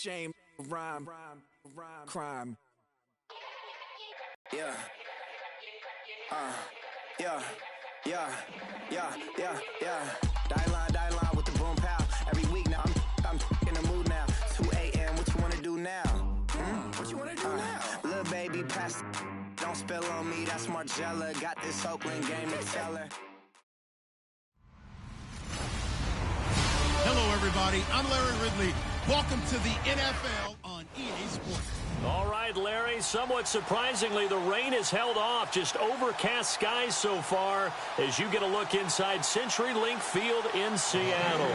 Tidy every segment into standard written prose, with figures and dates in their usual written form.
shame, rhyme, crime. Yeah. Die line with the boom pow. Every week now, I'm in the mood now. 2 a.m. What you wanna do now? What you wanna do now? Little baby, pass. Don't spill on me. That's Margella. Got this Oakland game to tell her. Hello, everybody. I'm Larry Ridley. Welcome to the NFL on EA Sports. All right, Larry, somewhat surprisingly, the rain has held off. Just overcast skies so far as you get a look inside CenturyLink Field in Seattle.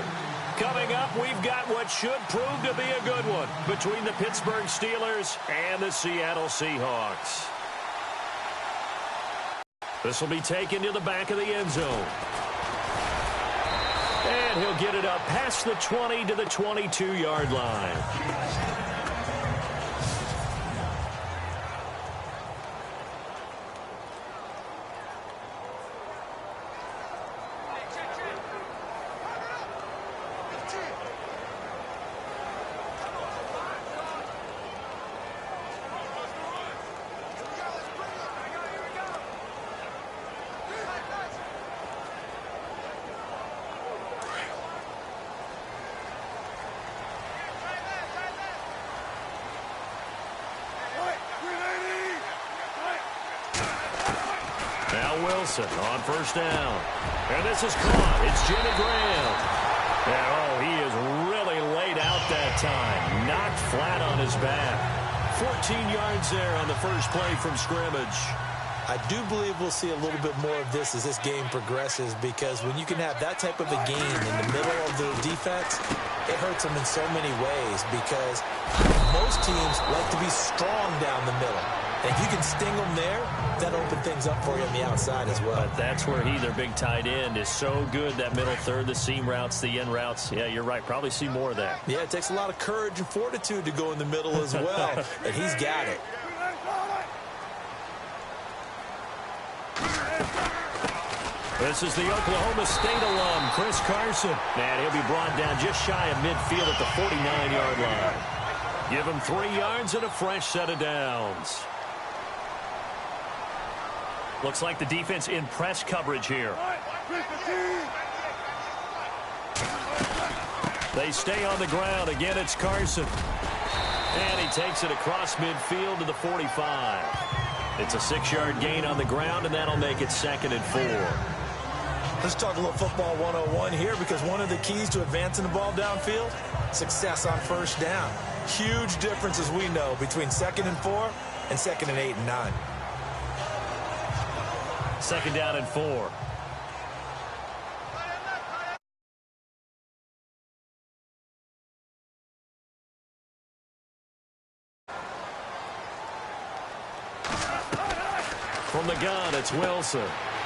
Coming up, we've got what should prove to be a good one between the Pittsburgh Steelers and the Seattle Seahawks. This will be taken to the back of the end zone. And he'll get it up past the 20 to the 22-yard line. Wilson on first down. And this is caught. It's Jimmy Graham. And, he is really laid out that time. Knocked flat on his back. 14 yards there on the first play from scrimmage. I do believe we'll see a little bit more of this as this game progresses, because when you can have that type of a game in the middle of the defense, it hurts them in so many ways, because most teams like to be strong down the middle. And if you can sting them there, that'll open things up for you on the outside as well. But that's where their big tight end, is so good. That middle third, the seam routes, the end routes. Yeah, you're right. Probably see more of that. Yeah, it takes a lot of courage and fortitude to go in the middle as well. And he's got it. This is the Oklahoma State alum, Chris Carson. And he'll be brought down just shy of midfield at the 49-yard line. Give him 3 yards and a fresh set of downs. Looks like the defense in press coverage here. They stay on the ground. Again, it's Carson. And he takes it across midfield to the 45. It's a 6-yard gain on the ground, and that'll make it 2nd and 4. Let's talk a little football 101 here, because one of the keys to advancing the ball downfield, success on first down. Huge difference, as we know, between 2nd and 4 and 2nd and 8 and 9. 2nd down and 4. From the gun, it's Wilson.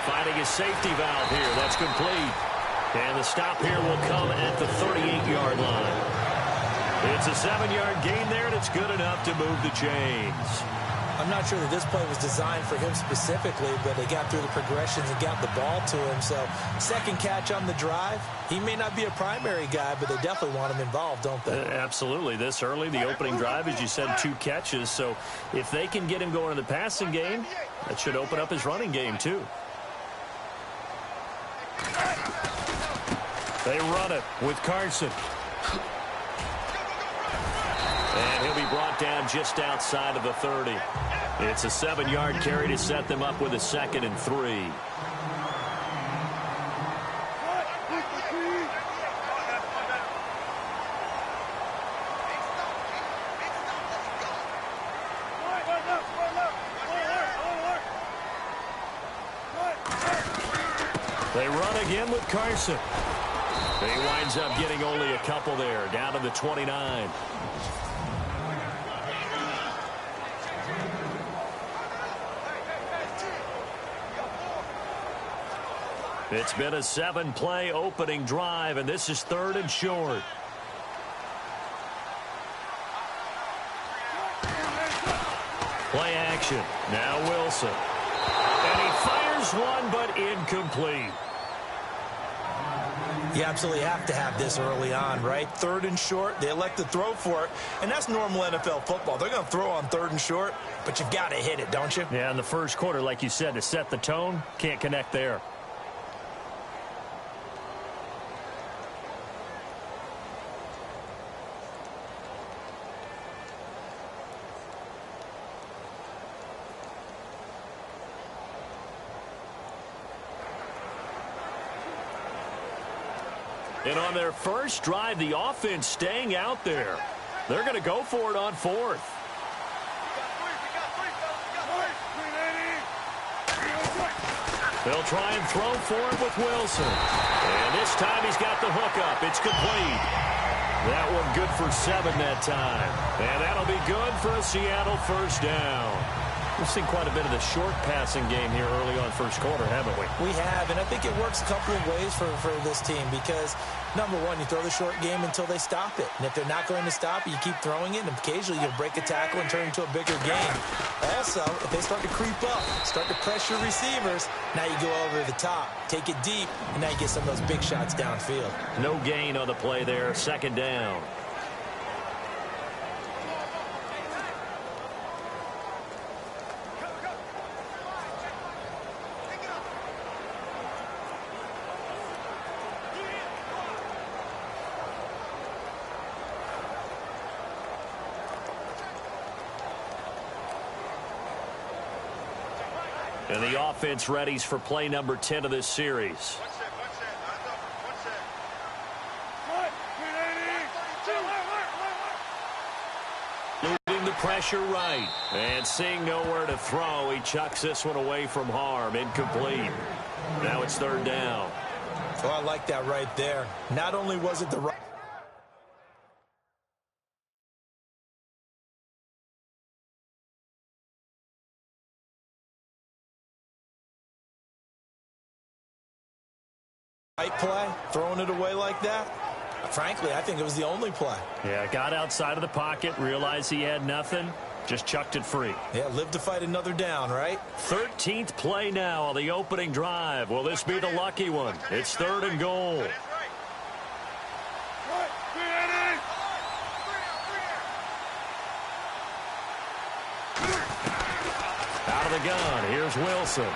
Finding his safety valve here. That's complete. And the stop here will come at the 38-yard line. It's a 7-yard gain there, and it's good enough to move the chains. I'm not sure that this play was designed for him specifically, but they got through the progressions and got the ball to him. So, second catch on the drive. He may not be a primary guy, but they definitely want him involved, don't they? Absolutely. This early, the opening drive, as you said, 2 catches. So, if they can get him going in the passing game, that should open up his running game, too. They run it with Carson. And he'll be brought down just outside of the 30. It's a 7-yard carry to set them up with a 2nd and 3. They run again with Carson. He winds up getting only a couple there, down to the 29. It's been a 7-play opening drive, and this is 3rd and short. Play action. Now Wilson. And he fires one, but incomplete. You absolutely have to have this early on, right? 3rd and short, they elect to throw for it, and that's normal NFL football. They're going to throw on 3rd and short, but you've got to hit it, don't you? Yeah, in the first quarter, like you said, to set the tone, can't connect there. And on their first drive, the offense staying out there. They're going to go for it on 4th. They'll try and throw for it with Wilson. And this time he's got the hookup. It's complete. That one good for 7 that time. And that'll be good for a Seattle first down. We've seen quite a bit of the short passing game here early on first quarter, haven't we? We have, and I think it works a couple of ways for this team because, number one, you throw the short game until they stop it. And if they're not going to stop it, you keep throwing it, and occasionally you'll break a tackle and turn it into a bigger game. Also, if they start to creep up, start to pressure receivers, now you go over the top, take it deep, and now you get some of those big shots downfield. No gain on the play there, 2nd down. And the offense readies for play number 10 of this series. Moving the pressure right. And seeing nowhere to throw, he chucks this one away from harm. Incomplete. Now it's 3rd down. Oh, I like that right there. Not only was it the right play, throwing it away like that, frankly, I think it was the only play. Yeah, got outside of the pocket, realized he had nothing, just chucked it free. Yeah, live to fight another down, right? 13th play now on the opening drive. Will this be the lucky one? It's 3rd and goal. Out of the gun, here's Wilson.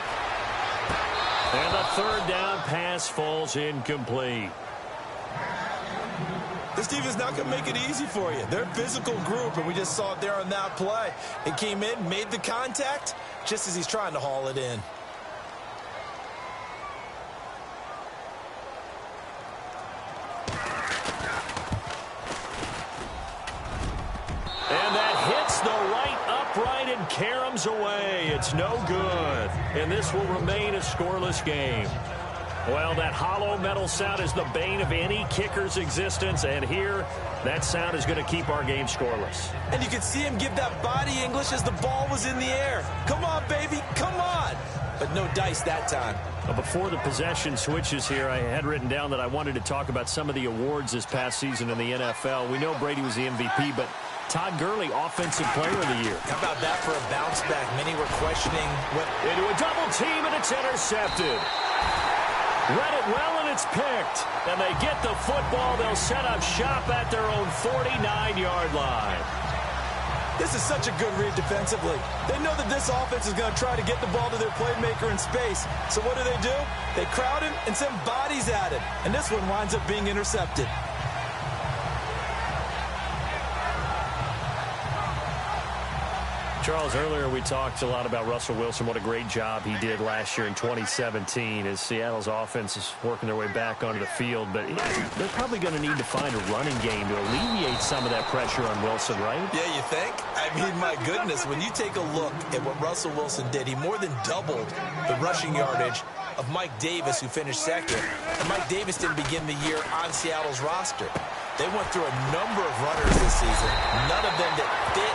And the 3rd down pass falls incomplete. This defense not going to make it easy for you. They're a physical group, and we just saw it there on that play. It came in, made the contact, just as he's trying to haul it in. And that hits the right upright and caroms away. It's no good. And this will remain a scoreless game. Well, that hollow metal sound is the bane of any kicker's existence. And here, that sound is going to keep our game scoreless. And you could see him give that body English as the ball was in the air. Come on, baby, come on. But no dice that time. Before the possession switches here, I had written down that I wanted to talk about some of the awards this past season in the NFL. We know Brady was the MVP, but Todd Gurley, Offensive Player of the Year. How about that for a bounce back? Many were questioning what... Into a double team, and it's intercepted. Read it well, and it's picked. And they get the football. They'll set up shop at their own 49-yard line. This is such a good read defensively. They know that this offense is going to try to get the ball to their playmaker in space. So what do? They crowd him and send bodies at him. And this one winds up being intercepted. Charles, earlier we talked a lot about Russell Wilson, what a great job he did last year in 2017 as Seattle's offense is working their way back onto the field. But they're probably going to need to find a running game to alleviate some of that pressure on Wilson, right? Yeah, you think? I mean, my goodness, when you take a look at what Russell Wilson did, he more than doubled the rushing yardage of Mike Davis, who finished second. And Mike Davis didn't begin the year on Seattle's roster. They went through a number of runners this season, none of them that fit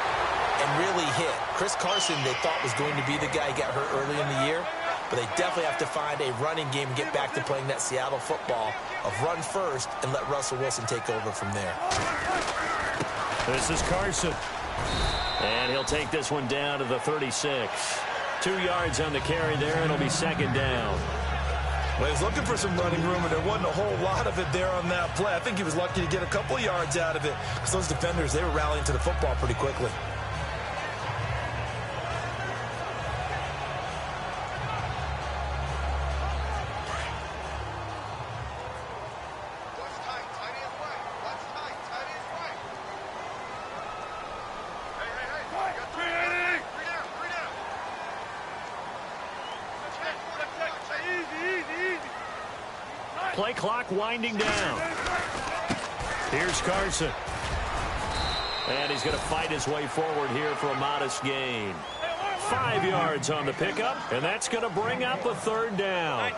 and really hit. Chris Carson, they thought, was going to be the guy who got hurt early in the year, but they definitely have to find a running game and get back to playing that Seattle football of run first and let Russell Wilson take over from there. This is Carson. And he'll take this one down to the 36. 2 yards on the carry there. It'll be second down. Well, he was looking for some running room, and there wasn't a whole lot of it there on that play. I think he was lucky to get a couple of yards out of it because those defenders, they were rallying to the football pretty quickly. Play clock winding down. Here's Carson. And he's going to fight his way forward here for a modest gain. 5 yards on the pickup, and that's going to bring up a third down.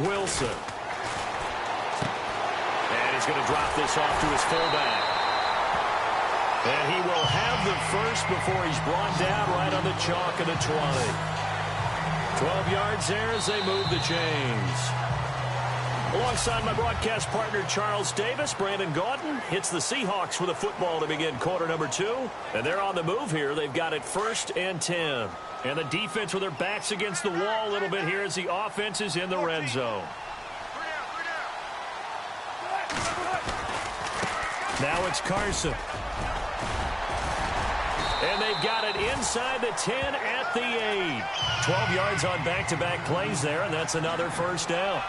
Wilson. And he's going to drop this off to his fullback. And he will have the first before he's brought down right on the chalk of the 20. 12 yards there as they move the chains. Alongside my broadcast partner, Charles Davis, Brandon Gaudin hits the Seahawks with a football to begin quarter number 2. And they're on the move here. They've got it 1st and 10. And the defense with their backs against the wall a little bit here as the offense is in the red zone. Now it's Carson. And they've got it inside the 10 at the 8. 12 yards on back-to-back plays there, and that's another first down.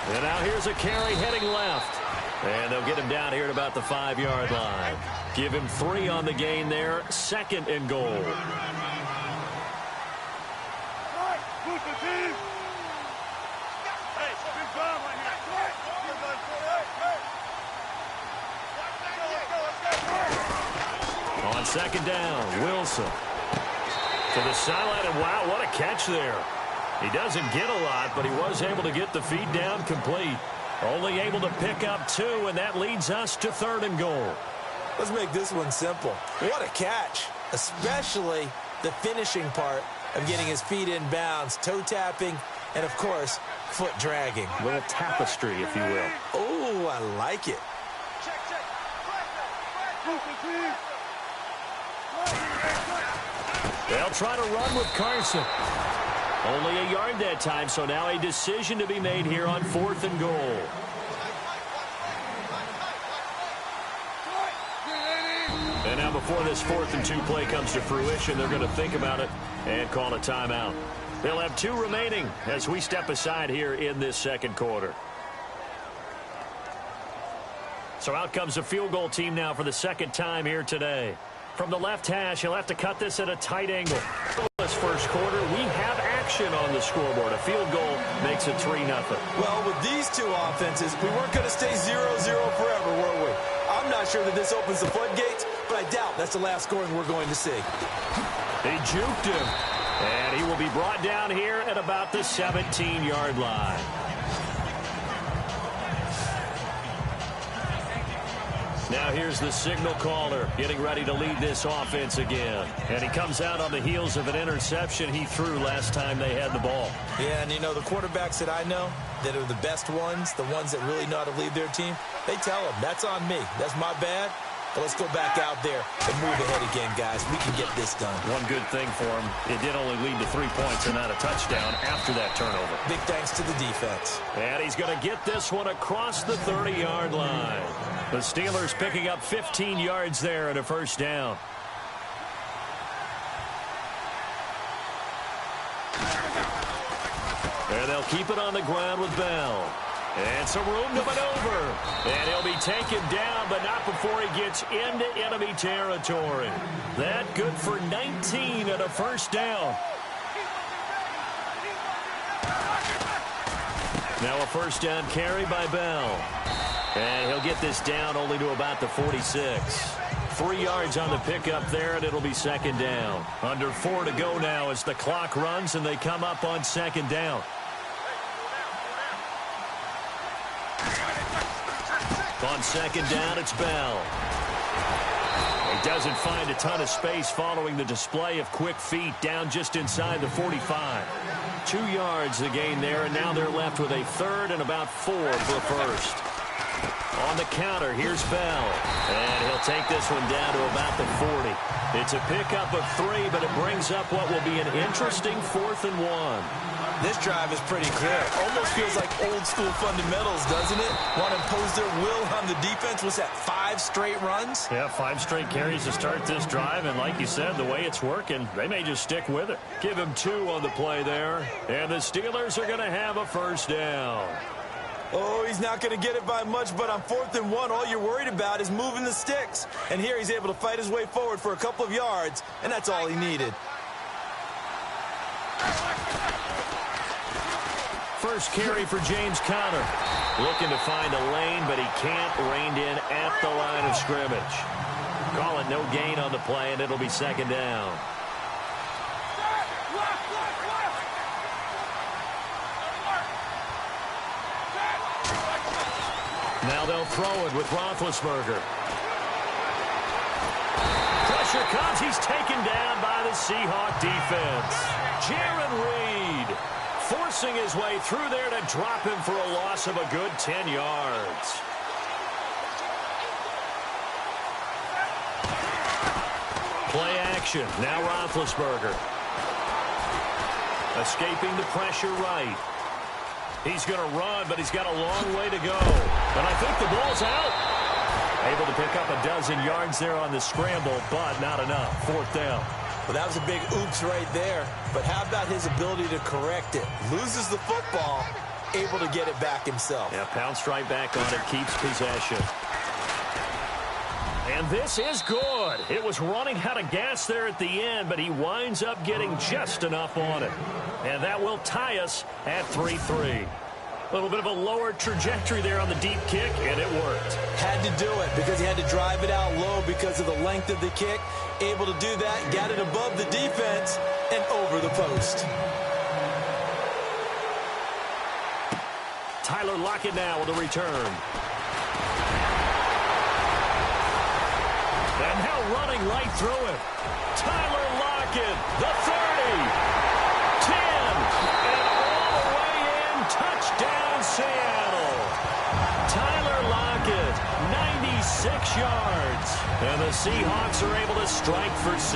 And now here's a carry heading left. And they'll get him down here at about the 5-yard line. Give him 3 on the gain there. 2nd and goal. On 2nd down, Wilson to the sideline, and wow, what a catch there. He doesn't get a lot, but he was able to get the feed down complete. Only able to pick up 2, and that leads us to 3rd and goal. Let's make this one simple. What a catch, especially the finishing part of getting his feet in bounds, toe tapping, and of course, foot dragging. A little tapestry, if you will. Oh, I like it. They'll try to run with Carson. Only a yard that time, so now a decision to be made here on 4th and goal. And now before this 4th and 2 play comes to fruition, they're going to think about it and call a timeout. They'll have 2 remaining as we step aside here in this 2nd quarter. So out comes the field goal team now for the 2nd time here today. From the left hash, he'll have to cut this at a tight angle. This first quarter, we have action on the scoreboard. A field goal makes it 3-0. Well, with these 2 offenses, we weren't going to stay 0-0 forever, were we? I'm not sure that this opens the floodgates, but I doubt that's the last scoring we're going to see. They juked him, and he will be brought down here at about the 17-yard line. Now here's the signal caller getting ready to lead this offense again. And he comes out on the heels of an interception he threw last time they had the ball. Yeah, and you know, the quarterbacks that I know that are the best ones, the ones that really know how to lead their team, they tell them, that's on me. That's my bad. But let's go back out there and move ahead again, guys. We can get this done. One good thing for him, it did only lead to 3 points and not a touchdown after that turnover. Big thanks to the defense. And he's going to get this one across the 30-yard line. The Steelers picking up 15 yards there and a first down. And they'll keep it on the ground with Bell. And some room to maneuver. And he'll be taken down, but not before he gets into enemy territory. That good for 19 and a first down. Now a first down carry by Bell. And he'll get this down only to about the 46. 3 yards on the pickup there, and it'll be 2nd down. Under 4 to go now as the clock runs, and they come up on 2nd down. On 2nd down, it's Bell. They Doesn't find a ton of space following the display of quick feet down just inside the 45. 2 yards the gain there, and now they're left with a third and about 4 for first. On the counter, here's Bell. And he'll take this one down to about the 40. It's a pickup of 3, but it brings up what will be an interesting 4th and 1. This drive is pretty clear. Almost feels like old school fundamentals, doesn't it? Want to impose their will on the defense. Was that 5 straight runs? Yeah, 5 straight carries to start this drive, and like you said, the way it's working, they may just stick with it. Give him 2 on the play there, and the Steelers are going to have a first down. Oh, he's not going to get it by much, but on 4th and 1, all you're worried about is moving the sticks. And here he's able to fight his way forward for a couple of yards, and that's all he needed. First carry for James Conner. Looking to find a lane, but he can't. Reined in at the line of scrimmage. Call it no gain on the play, and it'll be second down. Now they'll throw it with Roethlisberger. Pressure comes. He's taken down by the Seahawk defense. Jaron Reed forcing his way through there to drop him for a loss of a good 10 yards. Play action. Now Roethlisberger. Escaping the pressure right. He's going to run, but he's got a long way to go. And I think the ball's out. Able to pick up a dozen yards there on the scramble, but not enough. 4th down. Well, that was a big oops right there. But how about his ability to correct it? Loses the football, able to get it back himself. Yeah, pounced right back on it, keeps possession. And this is good. It was running out of gas there at the end, but he winds up getting just enough on it. And that will tie us at 3-3. A little bit of a lower trajectory there on the deep kick, and it worked. Had to do it because he had to drive it out low because of the length of the kick. Able to do that, got it above the defense and over the post. Tyler Lockett now with a return. And now running right through it. Tyler Lockett, the 30. 10, and all the way in, touchdown Seattle. Tyler Lockett, 96 yards. And the Seahawks are able to strike for 6.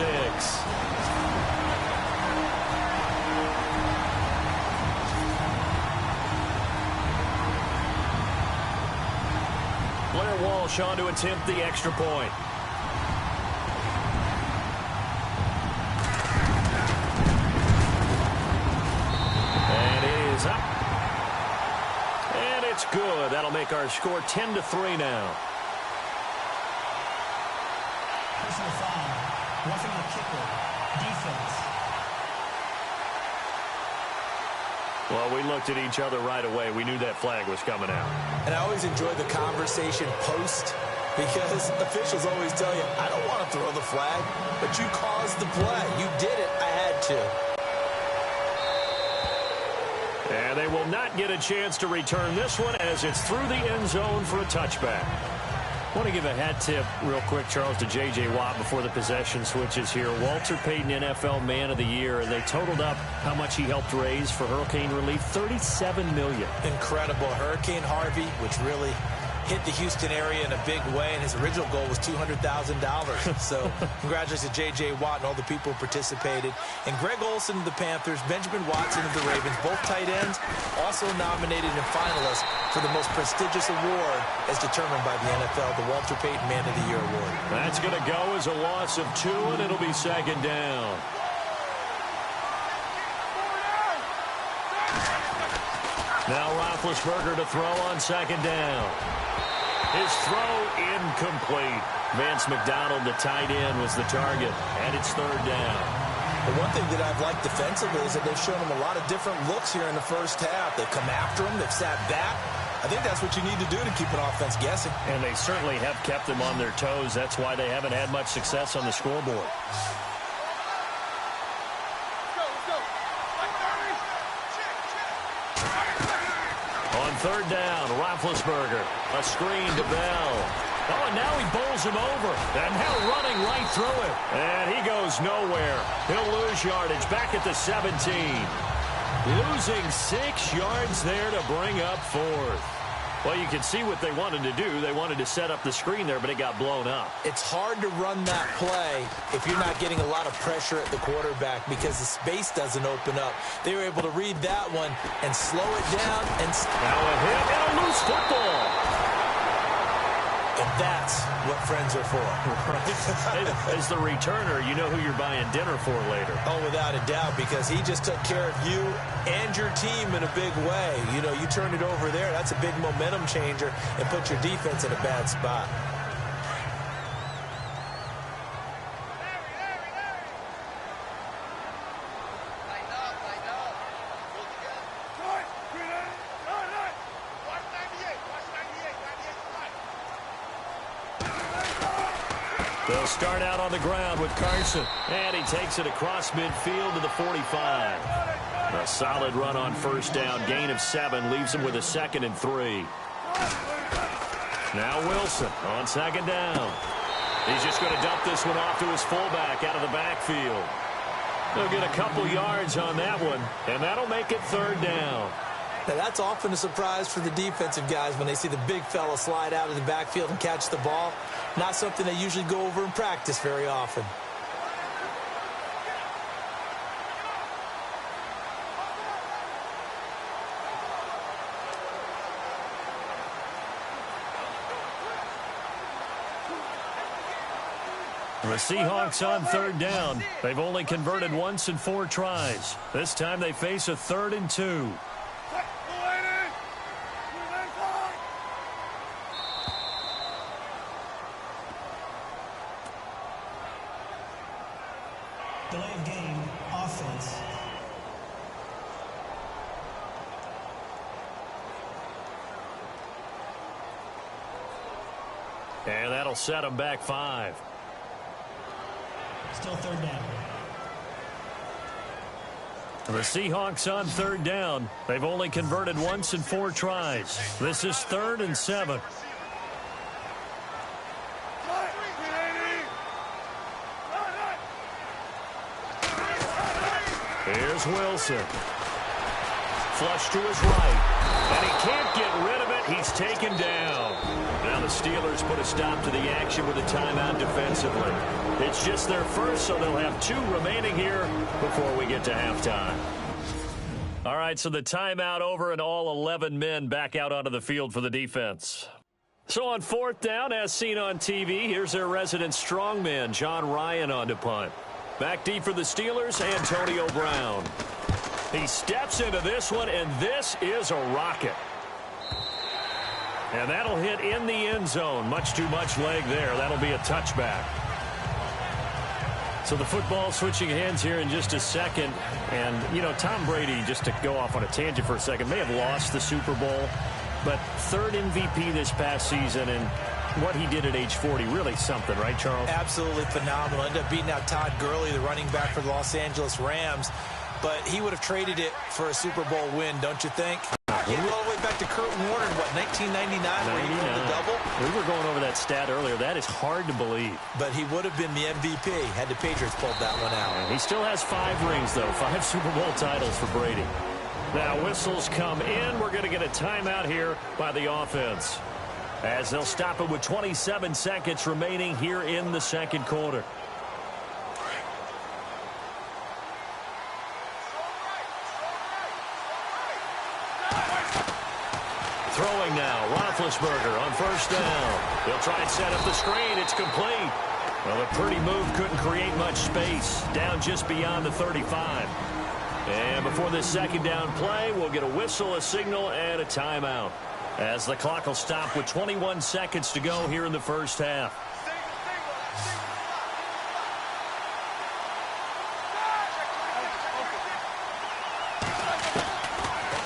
Blair Walsh on to attempt the extra point. Up. And it's good. That'll make our score 10-3 now. Personal foul. Roughing the kicker. Defense. Well, we looked at each other right away. We knew that flag was coming out. And I always enjoy the conversation post because officials always tell you, I don't want to throw the flag, but you caused the play. You did it. I had to. And they will not get a chance to return this one as it's through the end zone for a touchback. I want to give a hat tip real quick, Charles, to J.J. Watt before the possession switches here. Walter Payton, NFL Man of the Year, and they totaled up how much he helped raise for hurricane relief, $37 million. Incredible. Hurricane Harvey, which really hit the Houston area in a big way, and his original goal was $200,000. So congratulations to J.J. Watt and all the people who participated. And Greg Olsen of the Panthers, Benjamin Watson of the Ravens, both tight ends, also nominated and finalists for the most prestigious award as determined by the NFL, the Walter Payton Man of the Year Award. That's going to go as a loss of 2, and it'll be second down. Now Roethlisberger to throw on second down. His throw incomplete. Vance McDonald, the tight end, was the target, and it's third down. The one thing that I've liked defensively is that they've shown him a lot of different looks here in the first half. They've come after him. They've sat back. I think that's what you need to do to keep an offense guessing. And they certainly have kept them on their toes. That's why they haven't had much success on the scoreboard. On third down, Roethlisberger. A screen to Bell. Oh, and now he bowls him over. And now running right through it. And he goes nowhere. He'll lose yardage back at the 17. Losing 6 yards there to bring up 4th. Well, you can see what they wanted to do. They wanted to set up the screen there, but it got blown up. It's hard to run that play if you're not getting a lot of pressure at the quarterback because the space doesn't open up. They were able to read that one and slow it down. And now a hit and a loose football. And that's what friends are for. Right? As the returner, you know who you're buying dinner for later. Oh, without a doubt, because he just took care of you and your team in a big way. You know, you turn it over there, that's a big momentum changer and put your defense in a bad spot. They'll start out on the ground with Carson. And he takes it across midfield to the 45. A solid run on first down. Gain of 7 leaves him with a 2nd and 3. Now Wilson on 2nd down. He's just going to dump this one off to his fullback out of the backfield. They'll get a couple yards on that one, and that'll make it 3rd down. Now, that's often a surprise for the defensive guys when they see the big fella slide out of the backfield and catch the ball. Not something they usually go over in practice very often. The Seahawks on 3rd down. They've only converted once in 4 tries. This time they face a 3rd and 2. Delay of game, offense. And that'll set them back 5. Still 3rd down. The Seahawks on 3rd down. They've only converted once in 4 tries. This is 3rd and 7. Here's Wilson. Flush to his right. And he can't get rid of it. He's taken down. Now the Steelers put a stop to the action with a timeout defensively. It's just their first, so they'll have 2 remaining here before we get to halftime. All right, so the timeout over and all 11 men back out onto the field for the defense. So on 4th down, as seen on TV, here's their resident strongman, John Ryan, on to punt. Back deep for the Steelers, Antonio Brown. He steps into this one, and this is a rocket. And that'll hit in the end zone. Much too much leg there. That'll be a touchback. So the football switching hands here in just a second. And, you know, Tom Brady, just to go off on a tangent for a second, may have lost the Super Bowl. But 3rd MVP this past season, and what he did at age 40, really something, right, Charles? Absolutely phenomenal. Ended up beating out Todd Gurley, the running back for the Los Angeles Rams. But he would have traded it for a Super Bowl win, don't you think? All the way back to Kurt Warner in, what, 1999, where he won the double? We were going over that stat earlier. That is hard to believe. But he would have been the MVP had the Patriots pulled that one out. And he still has 5 rings, though. 5 Super Bowl titles for Brady. Now whistles come in. We're going to get a timeout here by the offense, as they'll stop it with 27 seconds remaining here in the 2nd quarter. Throwing now, Roethlisberger on 1st down. He'll try and set up the screen. It's complete. Well, a pretty move couldn't create much space. Down just beyond the 35. And before this 2nd down play, we'll get a whistle, a signal, and a timeout, as the clock will stop with 21 seconds to go here in the 1st half.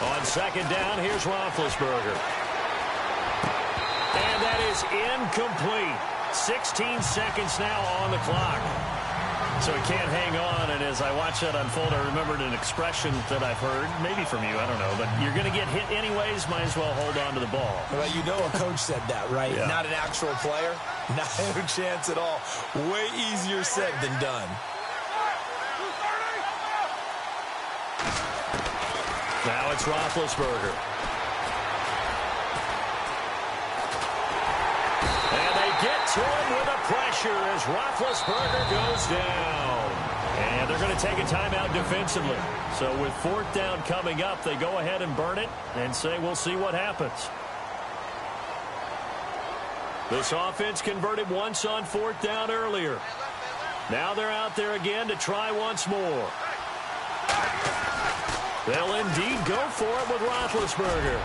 On 2nd down, here's Roethlisberger. And that is incomplete. 16 seconds now on the clock. So he can't hang on, and as I watch that unfold, I remembered an expression that I've heard, maybe from you, I don't know, but you're going to get hit anyways, might as well hold on to the ball. Well, you know a coach said that, right? Yeah. Not an actual player. Not a chance at all. Way easier said than done. Now it's Roethlisberger. And they get to him with the pressure as Roethlisberger goes down. And they're going to take a timeout defensively. So with 4th down coming up, they go ahead and burn it and say we'll see what happens. This offense converted once on 4th down earlier. Now they're out there again to try once more. They'll indeed go for it with Roethlisberger.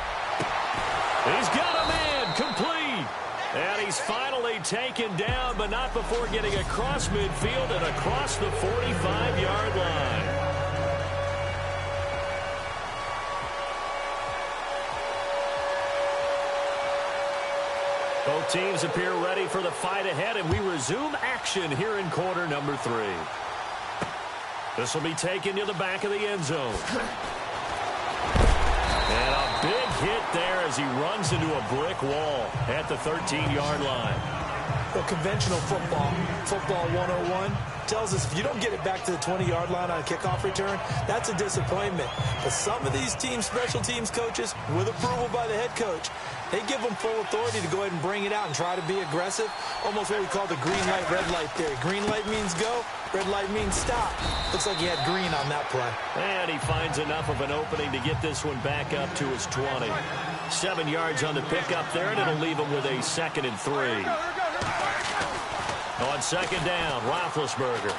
He's got a man, complete. And he's finally taken down, but not before getting across midfield and across the 45-yard line. Both teams appear ready for the fight ahead, and we resume action here in quarter number 3. This will be taken to the back of the end zone. And a big hit there as he runs into a brick wall at the 13-yard line. Well, conventional football 101, tells us if you don't get it back to the 20-yard line on a kickoff return, that's a disappointment. But some of these special teams coaches, with approval by the head coach, they give them full authority to go ahead and bring it out and try to be aggressive. Almost what we call the green light, red light theory. Green light means go, red light means stop. Looks like he had green on that play. And he finds enough of an opening to get this one back up to his 20. 7 yards on the pickup there, and it'll leave him with a 2nd and 3. On 2nd down, Roethlisberger.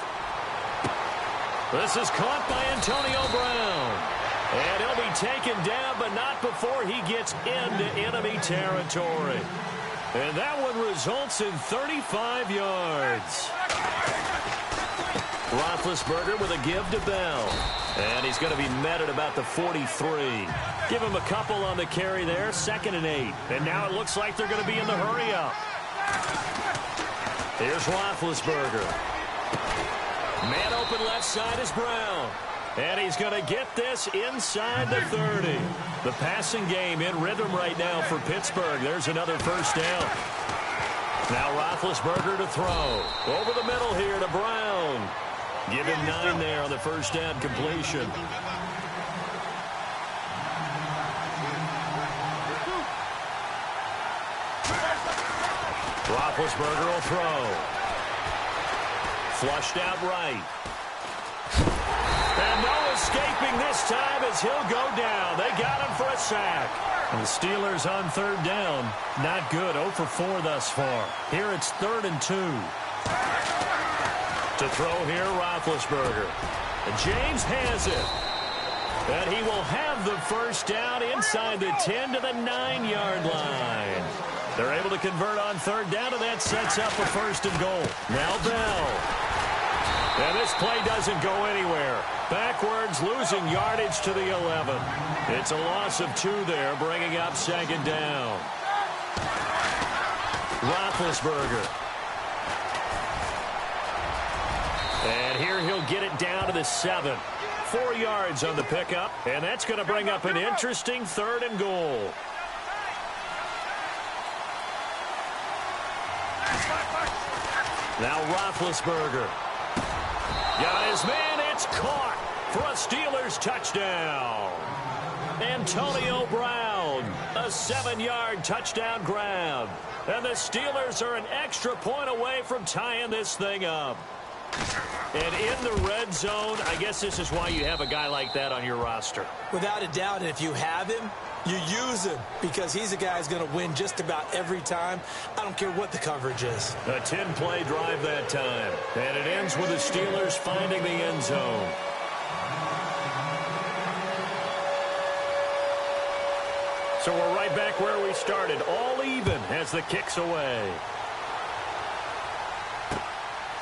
This is caught by Antonio Brown. And he'll be taken down, but not before he gets into enemy territory. And that one results in 35 yards. Roethlisberger with a give to Bell. And he's going to be met at about the 43. Give him a couple on the carry there, 2nd and 8. And now it looks like they're going to be in the hurry-up. Here's Roethlisberger. Man open left side is Brown. And he's going to get this inside the 30. The passing game in rhythm right now for Pittsburgh. There's another 1st down. Now Roethlisberger to throw. Over the middle here to Brown. Give him 9 there on the 1st down completion. Roethlisberger will throw. Flushed out right. And no escaping this time as he'll go down. They got him for a sack. And the Steelers on 3rd down. Not good. 0 for 4 thus far. Here it's 3rd and 2. To throw here, Roethlisberger. And James has it. And he will have the 1st down inside the 10 to the 9-yard line. They're able to convert on 3rd down, and that sets up a 1st and goal. Now Bell. And this play doesn't go anywhere. Backwards, losing yardage to the 11. It's a loss of 2 there, bringing up 2nd down. Roethlisberger. And here he'll get it down to the 7. 4 yards on the pickup, and that's going to bring up an interesting 3rd and goal. Now Roethlisberger. Got his man, it's caught for a Steelers touchdown. Antonio Brown, a 7-yard touchdown grab. And the Steelers are an extra point away from tying this thing up. And in the red zone, I guess this is why you have a guy like that on your roster. Without a doubt, and if you have him, you use him because he's a guy who's going to win just about every time. I don't care what the coverage is. A 10-play drive that time. And it ends with the Steelers finding the end zone. So we're right back where we started. All even as the kick's away.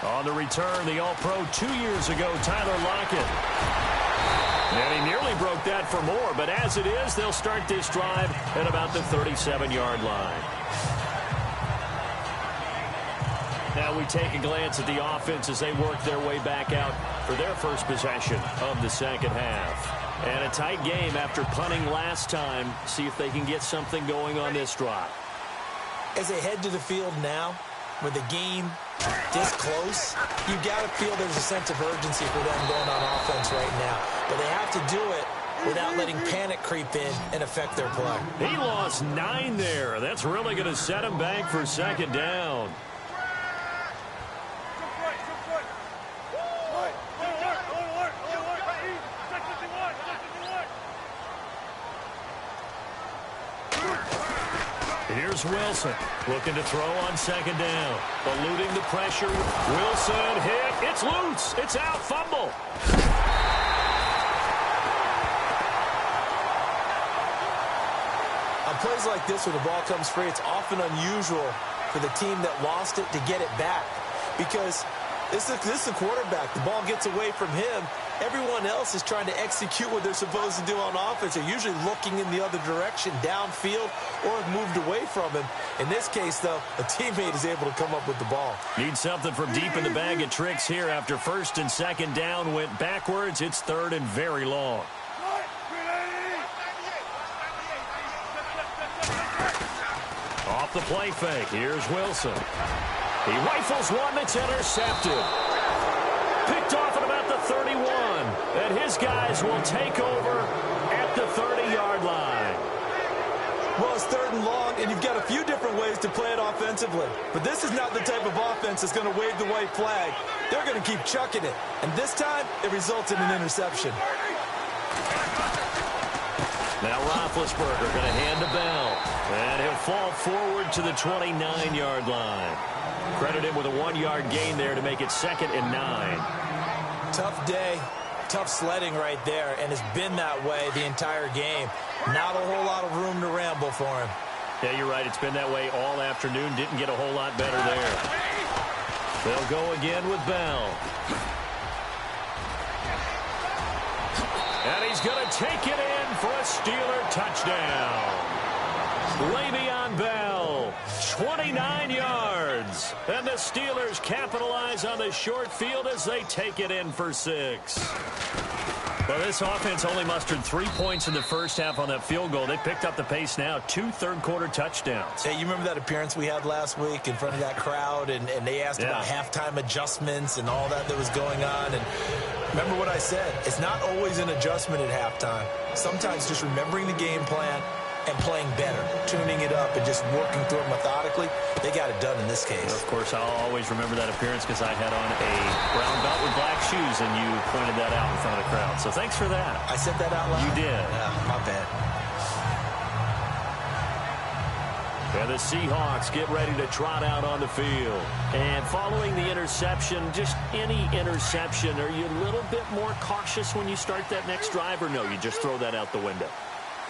On the return, the All-Pro 2 years ago, Tyler Lockett. And he nearly broke that for more, but as it is, they'll start this drive at about the 37-yard line. Now we take a glance at the offense as they work their way back out for their first possession of the second half. And a tight game after punting last time. See if they can get something going on this drive. As they head to the field now, with the game this close, you got to feel there's a sense of urgency for them going on offense right now. But they have to do it without letting panic creep in and affect their play. He lost 9 there. That's really going to set him back for second down. Here's Wilson looking to throw on second down. Eluding the pressure. Wilson hit. It's loose. It's out. Fumble. On plays like this where the ball comes free, it's often unusual for the team that lost it to get it back. Because this is the quarterback. The ball gets away from him. Everyone else is trying to execute what they're supposed to do on offense. They're usually looking in the other direction, downfield, or have moved away from him. In this case, though, a teammate is able to come up with the ball. Need something from deep in the bag of tricks here after first and second down went backwards. It's third and very long. Off the play fake. Here's Wilson. He rifles one that's intercepted. Picked off at about the 31. And his guys will take over at the 30-yard line. Well, it's third and long, and you've got a few different ways to play it offensively. But this is not the type of offense that's going to wave the white flag. They're going to keep chucking it. And this time, it results in an interception. Now Roethlisberger going to hand to Bell. And he'll fall forward to the 29-yard line. Credit him with a 1-yard gain there to make it 2nd and 9. Tough day, tough sledding right there, and it's been that way the entire game. Not a whole lot of room to ramble for him. Yeah, you're right. It's been that way all afternoon. Didn't get a whole lot better there. They'll go again with Bell. And he's going to take it in for a Steeler touchdown. Le'Veon Bell, 29 yards. And the Steelers capitalize on the short field as they take it in for 6. Well, this offense only mustered 3 points in the first half on that field goal. They picked up the pace now, 2 third-quarter touchdowns. Hey, you remember that appearance we had last week in front of that crowd, and they asked about halftime adjustments and all that was going on, and remember what I said. It's not always an adjustment at halftime. Sometimes just remembering the game plan and playing better, tuning it up and just working through it methodically. They got it done in this case. Of course, I'll always remember that appearance because I had on a brown belt with black shoes, and you pointed that out in front of the crowd. So thanks for that. I said that out loud? You did. Yeah, my bad. And the Seahawks get ready to trot out on the field. And following the interception, just any interception, are you a little bit more cautious when you start that next drive, or no, you just throw that out the window?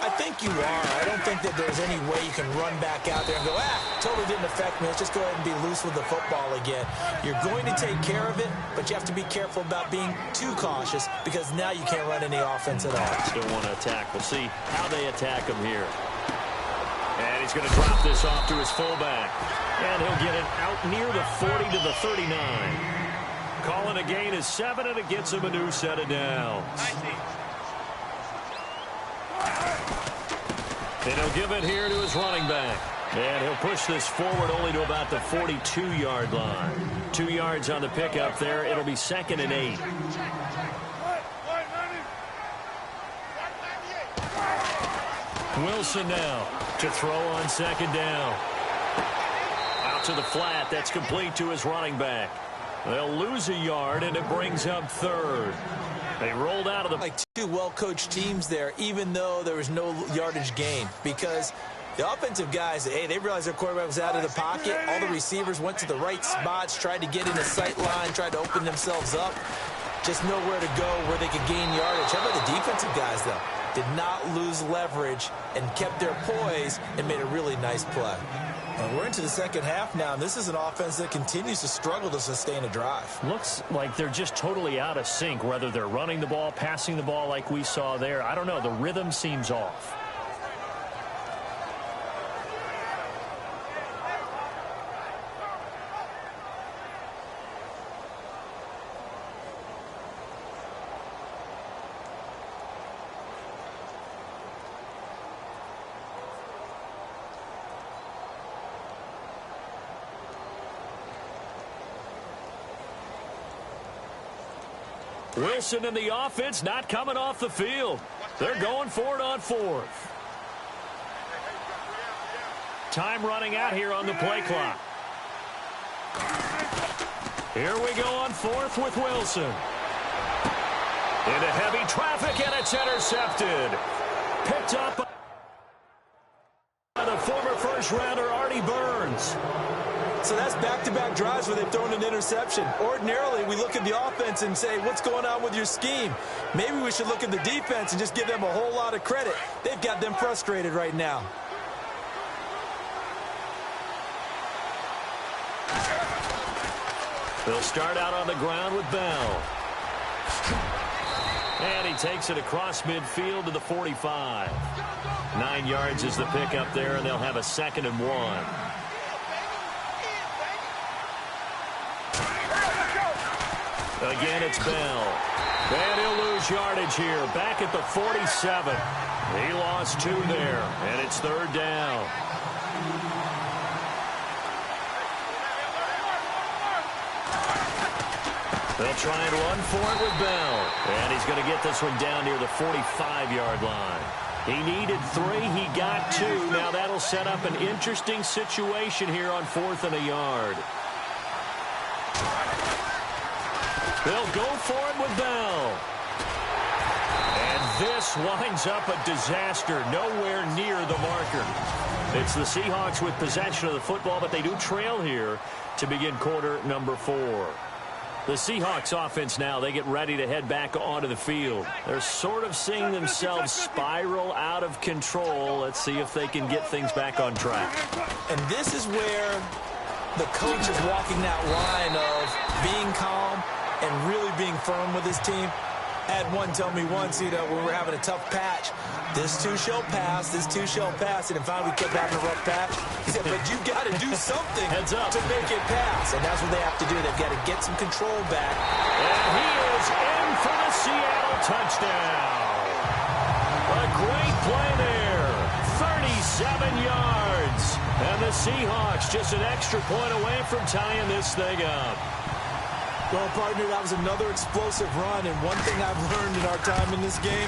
I think you are. I don't think that there's any way you can run back out there and go, totally didn't affect me. Let's just go ahead and be loose with the football again. You're going to take care of it, but you have to be careful about being too cautious because now you can't run any offense at all. Still want to attack. We'll see how they attack him here. And he's going to drop this off to his fullback. And he'll get it out near the 40 to the 39. Calling a gain is 7, and it gets him a new set of downs. And he'll give it here to his running back. And he'll push this forward only to about the 42-yard line. 2 yards on the pickup there. It'll be 2nd and 8. Wilson now to throw on second down. Out to the flat. That's complete to his running back. They'll lose a yard, and it brings up 3rd. They rolled out of the... Like 2 well-coached teams there, even though there was no yardage gain. Because the offensive guys, hey, they realized their quarterback was out of the pocket. All the receivers went to the right spots, tried to get in the sight line, tried to open themselves up. Just know where to go, where they could gain yardage. How about the defensive guys, though? Did not lose leverage and kept their poise and made a really nice play. And we're into the second half now, and this is an offense that continues to struggle to sustain a drive. Looks like they're just totally out of sync, whether they're running the ball, passing the ball like we saw there. I don't know. The rhythm seems off. Wilson and the offense not coming off the field. They're going for it on fourth. Time running out here on the play clock. Here we go on fourth with Wilson. Into heavy traffic, and it's intercepted. Picked up by the former first-rounder Artie Burns. So that's back-to-back drives where they've thrown an interception. Ordinarily, we look at the offense and say, what's going on with your scheme? Maybe we should look at the defense and just give them a whole lot of credit. They've got them frustrated right now. They'll start out on the ground with Bell. And he takes it across midfield to the 45. 9 yards is the pickup there, and they'll have a 2nd and 1. Again, it's Bell. And he'll lose yardage here. Back at the 47. He lost 2 there, and it's 3rd down. They'll try and run for it with Bell. And he's going to get this one down near the 45-yard line. He needed 3. He got 2. Now that'll set up an interesting situation here on 4th and a yard. They'll go for it with Bell. And this winds up a disaster. Nowhere near the marker. It's the Seahawks with possession of the football, but they do trail here to begin quarter number 4. The Seahawks offense now, they get ready to head back onto the field. They're sort of seeing themselves spiral out of control. Let's see if they can get things back on track. And this is where the coach is walking that line of being calm and really being firm with his team. I had one tell me once, when we were having a tough patch, this too shall pass, this too shall pass, and finally we kept having a rough patch. He said, but you got to do something to make it pass, and that's what they have to do. They've got to get some control back. And he is in for the Seattle touchdown. A great play there, 37 yards, and the Seahawks just an extra point away from tying this thing up. Well, partner, that was another explosive run, and one thing I've learned in our time in this game,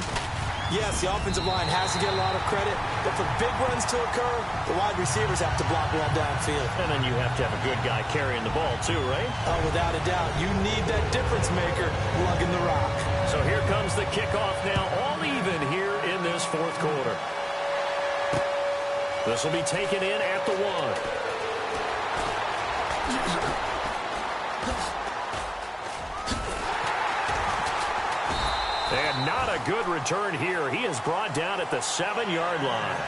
yes, the offensive line has to get a lot of credit, but for big runs to occur, the wide receivers have to block well downfield. And then you have to have a good guy carrying the ball too, right? Oh, without a doubt. You need that difference maker lugging the rock. So here comes the kickoff now, all even here in this 4th quarter. This will be taken in at the 1. And not a good return here. He is brought down at the 7-yard line.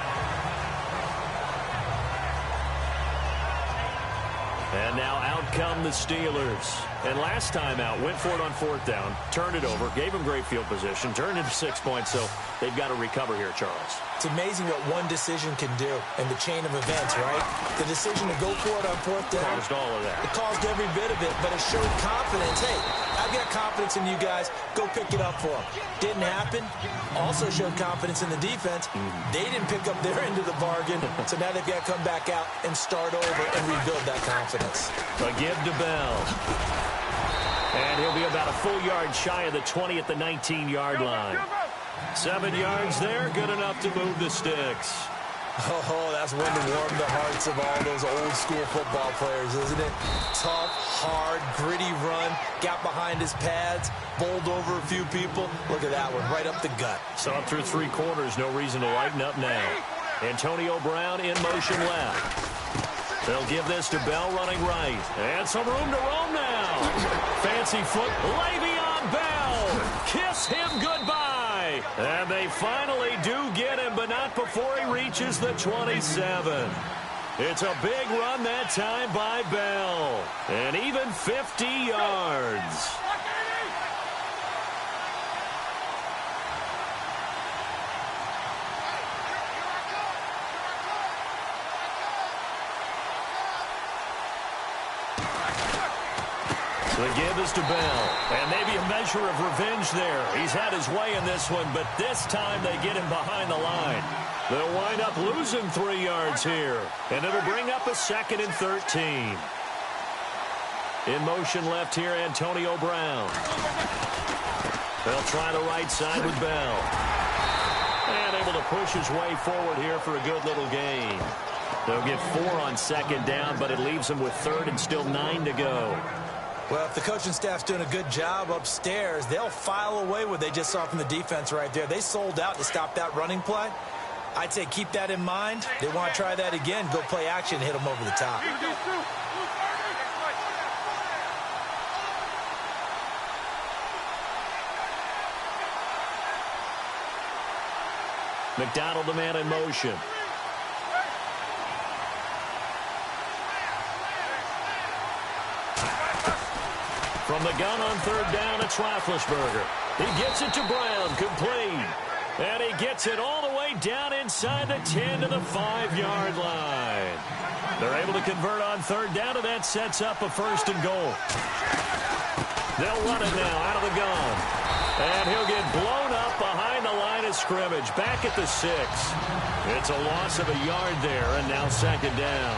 And now out come the Steelers. And last time out, went for it on 4th down, turned it over, gave him great field position, turned into 6 points, so they've got to recover here, Charles. It's amazing what one decision can do in the chain of events, right? The decision to go for it on 4th down. Caused all of that. It caused every bit of it, but it showed confidence. Hey, I've got confidence in you guys. Go pick it up for them. Didn't happen. Also showed confidence in the defense. They didn't pick up their end of the bargain, so now they've got to come back out and start over and rebuild that confidence. A give to Bell. And he'll be about a full yard shy of the 20 at the 19-yard line. 7 yards there, good enough to move the sticks. Oh, that's one to warm the hearts of all those old-school football players, isn't it? Tough, hard, gritty run, got behind his pads, bowled over a few people. Look at that one, right up the gut. So up through 3 quarters, no reason to lighten up now. Antonio Brown in motion left. They'll give this to Bell running right. And some room to roam now. Fancy foot, Le'Veon Bell. Kiss him goodbye. And they finally do get him, but not before he reaches the 27. It's a big run that time by Bell. And even 50 yards. The give is to Bell, and maybe a measure of revenge there. He's had his way in this one, but this time they get him behind the line. They'll wind up losing 3 yards here, and it'll bring up a 2nd and 13. In motion left here, Antonio Brown. They'll try the right side with Bell. And able to push his way forward here for a good little gain. They'll get 4 on second down, but it leaves them with third and still 9 to go. Well, if the coaching staff's doing a good job upstairs, they'll file away what they just saw from the defense right there. They sold out to stop that running play. I'd say keep that in mind. They want to try that again. Go play action, hit them over the top. McDonald, the man in motion. From the gun on third down, it's Roethlisberger. He gets it to Brown, complete. And he gets it all the way down inside the 10 to the 5-yard line. They're able to convert on third down, and that sets up a first and goal. They'll run it now out of the gun. And he'll get blown up behind the line of scrimmage, back at the 6. It's a loss of a yard there, and now second down.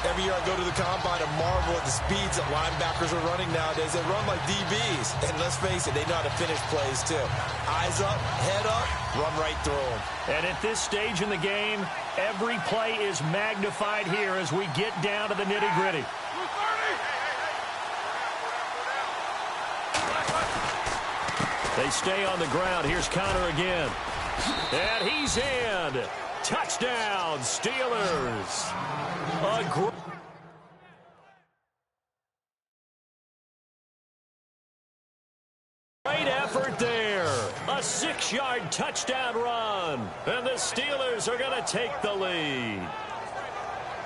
Every year I go to the combine and marvel at the speeds that linebackers are running nowadays. They run like DBs. And let's face it, they know how to finish plays too. Eyes up, head up, run right through them. And at this stage in the game, every play is magnified here as we get down to the nitty-gritty. They stay on the ground. Here's Connor again. And he's in. Touchdown, Steelers. A great effort there. A 6-yard touchdown run. And the Steelers are going to take the lead.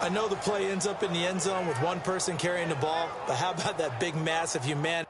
I know the play ends up in the end zone with one person carrying the ball, but how about that big, massive humanity?